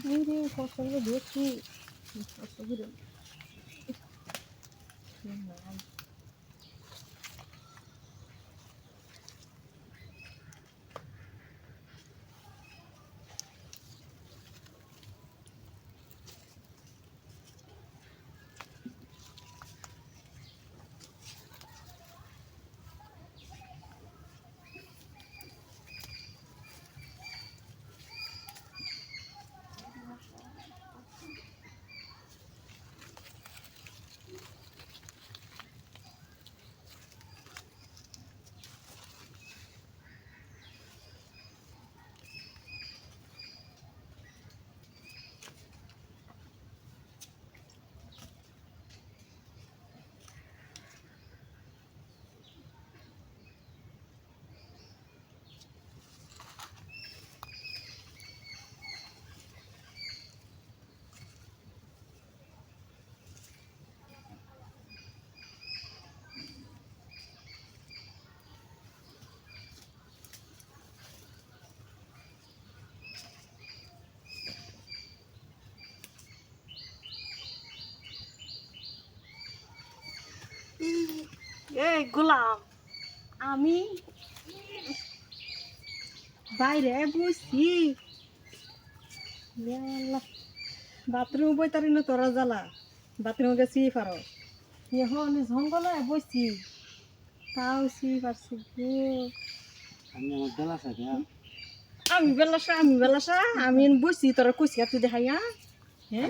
Mire, consegue ver que está segurando. এই গোলাম, আমি বাইরে বসছি। বাথরুম বইতারি না তোরা জ্বালা, বাথরুম গেছি পারো এখন জঙ্গলে বসছি, তাও সি পারছি গো। আমি বেলাসা আমি বসছি তোরা কইছি তুই দেখাইয়া। হ্যাঁ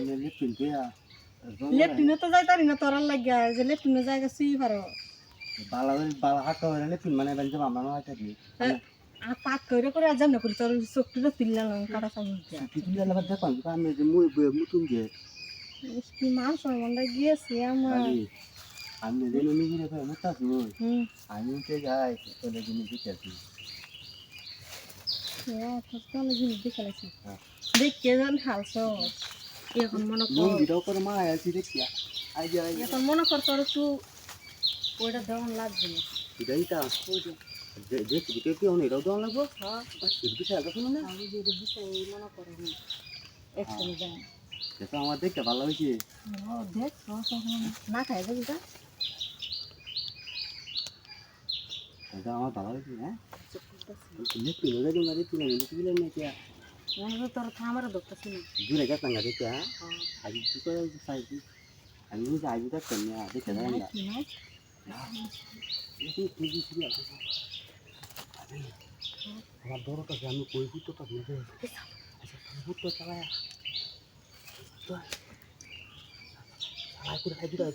লেফটিনে তো যাইতারি না তোরার লাগিয়া, যে লেফটিনে জায়গা শুই পারো পাক করে করে আজান না করি তোর চোখটা তুললাম কাটা কি মান সম্মানটা গিয়েছে আমার। জিনিস দেখালাইছি দেখে যান হালছ এখন মনে এখন মনে কর তোর একটু ওইটা দেওয়ান লাগবে না। এটাও দেওয়া লাগবো মনে করো একসঙ্গে যান আমার দেখতে ভালো হয়েছে দেখ না খাই যাবি তা আমার ভালো হয়েছে। হ্যাঁ তোর আমার ধরতেছি না দূরে গেতাম না দেখে। হ্যাঁ আগে কি করে সাইডি আমি বুঝি আগে দেখতাম না দেখে যাই না আমার বড় কাছে আমি কই ফুটটা বলতে আচ্ছা ফুট তো চালায়া চালাই করে খাই দিটা